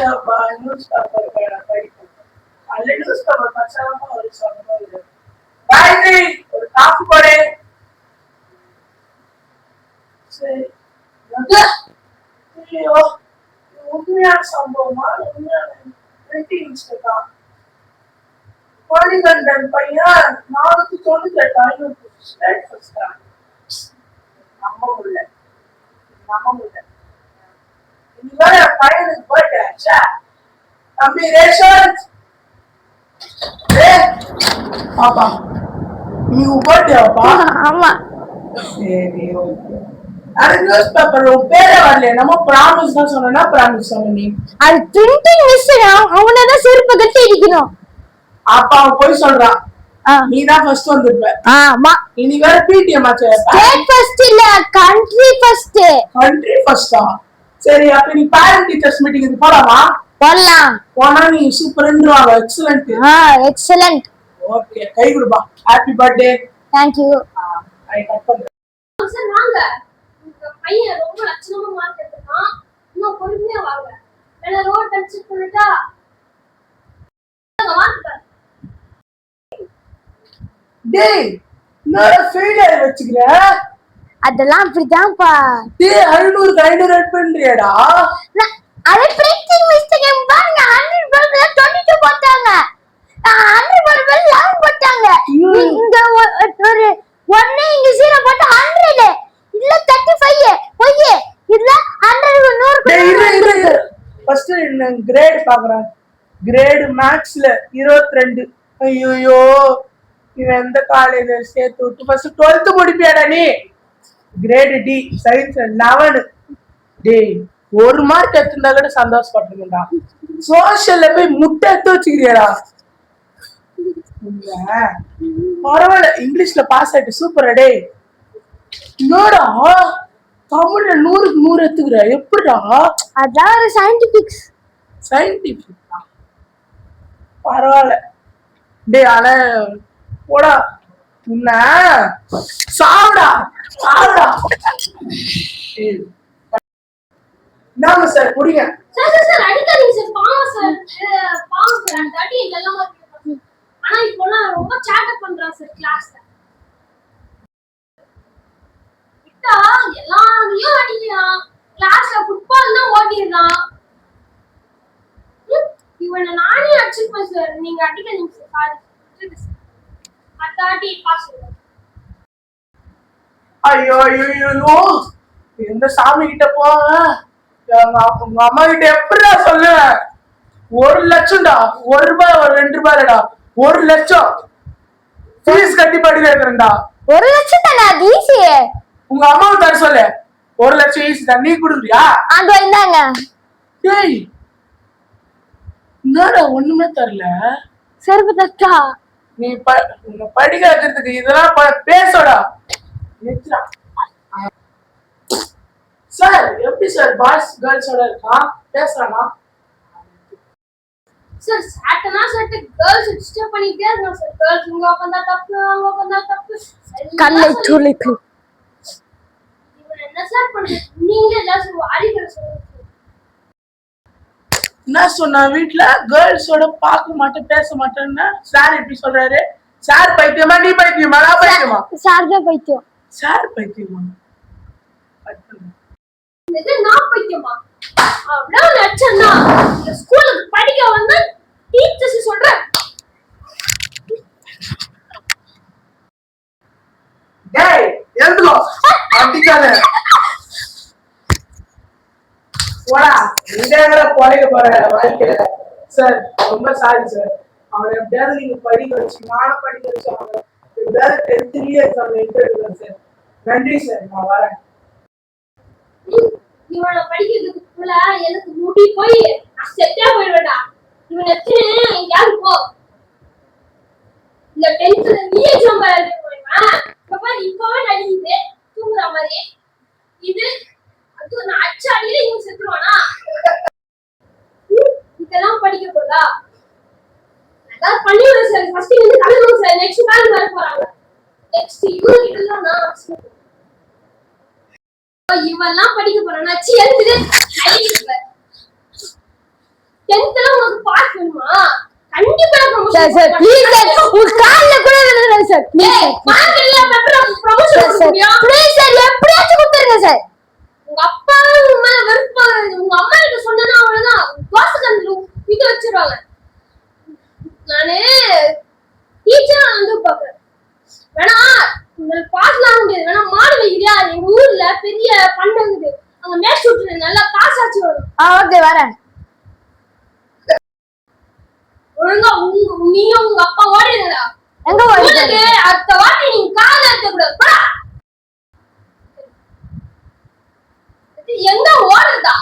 News paper படிக்கும். அதுல news paper பச்சாம ஒரு சொல்லுங்க. காயத்ரி ஒரு காஃபி போடு. சரி. ஐயோ உண்மையான சம்பவமா உண்மையான மிஸ்டேக்கா? மணிகண்டன் பையன் 498 நம்ப முடியல இதுவரை பையனுக்கு போயிட்டேன். தம்பி ரேஷன் பாப்பா நீங்க போயிட்டியாப்பா? ஆமா. சரி ஓகே. அது நியூஸ் பேப்பர்ல உன் பேரே வரல. நம்ம ப்ராமிஸ் தான் சொன்னா ப்ராமிஸ் சொன்ன நீ. அது பிரிண்டிங் மிஸ்டேக். அவனதான் செருப்பு கட்டி அடிக்கணும். அப்பா அவன் போய் சொல்றான். நீ தான் ஃபர்ஸ்ட் வந்திருப்ப. ஆமா. இனி வேற பிடிஎம் ஆச்சு. ஸ்டேட் ஃபர்ஸ்ட் இல்ல கண்ட்ரி ஃபர்ஸ்ட். கண்ட்ரி ஃபர்ஸ்டா? சரி அப்ப நீ பேரண்ட் டீச்சர்ஸ் மீட்டிங்க்கு போலாமா? போலாம். போனா நீ சூப்பர்ன்றாங்க. எக்ஸலென்ட். எக்ஸலென்ட். ஓகே கை கொடுப்பா. Happy birthday. Thank you. I cut பண்றேன். சார் வாங்க. உங்க பையன் ரொம்ப லட்சணமா மார்க் எடுத்துட்டான். இன்னும் பொறுமையா வாங்க. வேற ரோட் டச் பண்ணிட்டா வாங்க. டேய் நான் ஃபெயிலியர் வெச்சுக்கற. அதெல்லாம் அப்படிதான்ப்பா. டேய் 500 500 ஆட் பண்றியடா? அது பிரிண்டிங் மிஸ்டேக். பாருங்க 100 பல்ல 22 போட்டாங்க. 100 பல்ல 11 போட்டாங்க. இங்க ஒரு 1 இங்க 0 போட்டு 100 இல்ல 35 போய் இல்ல 100 100. ஃபர்ஸ்ட் என்ன கிரேட் பாக்குறேன். கிரேட் மேத்ஸ்ல 22. ஐயோ இவன் எந்த காலேஜ்ல சேர்த்து விட்டு ஃபர்ஸ்ட் 12th முடிப்பியாடா நீ? Grade D science 11. டேய் ஒரு மார்க் எடுத்துட்டா கூட சந்தோஷப்பட்டுருக்கா. சோஷியல்ல போய் முட்டை எடுத்து வச்சுக்கிறியடா. பரவாயில்ல இங்கிலீஷ்ல பாஸ் ஆயிட்டு சூப்பரா. டேய் என்னடா தமிழ்ல 100க்கு 100 எடுத்துக்கிற எப்படிடா? அதான் ஒரு சயின்டிபிக்ஸ். பரவாயில்ல. டேய் ஆனா போடா உன்ன சாவுடா. நாம சார் குடிங்க. சார் அடிக்காதீங்க சார். பாவம் சார் அந்த அடி எல்லாம் ஆனா இப்போலாம் ரொம்ப சேட்டப் பண்றான் சார் கிளாஸ்ல. விட்டா எல்லாரையும் அடிக்கிறான். கிளாஸ்ல ஃபுட்பால் தான் ஓடிறான். இவனை நானே அடிச்சிருப்பேன் சார். நீங்க அடிக்காதீங்க சார். Sorry அத்தாட்டி pass. ஐயோ எந்த சாமி கிட்ட போங்க. உங்க அம்மா கிட்ட எப்படிடா சொல்லுவேன்? 1 லட்சம்டா. 1 ரூபாய் 2 ரூபாய்டா 1 லட்சம் ஃபீஸ் கட்டி படிக்க வைக்கிறேன்டா. 1 லட்சம் தானே அது ஈஸி. உங்க அம்மாவை தர சொல்லு. 1 லட்சம் ஈஸி தான். நீ கொடுக்குறியா? அது இந்தாங்க. டேய் என்னடா ஒண்ணுமே தரல. செருப்பு தட்டா நீ படிக்க வைக்கிறதுக்கு இதெல்லாம் பேசடா. சார் எப்படி சார் பாய்ஸ் கேர்ள்ஸோட இருக்கா பேசுறானா? சார் சாட்டனா சார் கேர்ள்ஸ் டிஸ்டர்ப் பண்ணிட்டே இருக்கான் சார். கேர்ள்ஸ் இங்க உட்கார்ந்தா தப்பு அங்க உட்கார்ந்தா தப்பு. கல்லை துளிக்கு. இவன் என்ன சார் பண்றது? நீங்களே ஏதாவது அடிக்கிற சொல்லுங்க. என்ன சொன்னா வீட்டுல கேர்ள்ஸோட பார்க்க மாட்டேன் பேச மாட்டேன்னா சார் எப்படி சொல்றாரு? சார் பைத்தியமா நீ பைத்தியமா? நான் பைத்தியமா? சார் தான் பைத்தியம். சார் பைத்தியமா? இது நான் பைத்தியமா? அவ்வளவு லட்சம்னா இந்த ஸ்கூலுக்கு படிக்க வந்து டீச்சர்ஸ் சொல்ற. டேய் எழுந்துலோ அடிக்காத. போடா எங்கங்கற போறீங்க பாரு. சார் ரொம்ப சாரி சார். அவனை எப்படியாவது நீங்க படிக்க வச்சு நானும் படிக்க வச்சு அவனை எப்படியாவது 10th எக்ஸாம்ல இன்டர்வியூ சார். நன்றி சார். நான் வரேன். இவனை படிக்கிறதுக்குள்ள எனக்கு முடி போய் நான் செத்தே போயிடுவேடா. இவனை எங்கேயாவது போ. இந்த 10th நீ எக்ஸாம் எழுத போறீங்களா? இப்பவே நடிக்குது தூங்குற மாதிரி. இது அது நான் அச்சு அடியில இவன் செத்துருவானா? இதெல்லாம் படிக்க போதா? அதான் பண்ணிவிடுறேன் சார். ஃபர்ஸ்ட் வந்து கலந்துரும் சார். நெக்ஸ்ட் பேங்க் வர போறாங்க. நெக்ஸ்ட் இவங்க கிட்ட நான் இவெல்லாம் படிக்க போறானா? சி எழுதுது. சார் சார் ப்ளீஸ் சார் உங்க கால்ல கூட விழுறேன் சார் ப்ளீஸ் ஏய், பாக்கறியா ப்ரமோஷன் சார் சார் கொடுப்பியா? ப்ளீஸ் சார் எப்படியாச்சும் கொடுத்துருங்க சார் உங்க அப்பா உங்க மேல வெறுப்பா உங்க அம்மா கிட்ட சொன்னா அவ்வளவுதான் தோசை கண்டு இது வச்சிருவாங்க. நானு டீச்சரா வந்து பாக்குறேன். வேணா உங்களுக்கு பாஸ்லாம் ஆக முடியாது. வேணா மாடு வைக்கிறியா? எங்க ஊர்ல பெரிய பண்ணை இருக்குது. அங்க மேட்ச் விட்டு நல்லா காசாச்சு வரும். ஓகே வரேன். ஒழுங்கா நீயும் உங்க அப்பா ஓடிடுங்கடா. எங்க ஓடிட்டாரு? உங்களுக்கு அடுத்த வாட்டி நீங்க கால எடுக்க கூடாது. போடா. எங்க ஓடுறதா?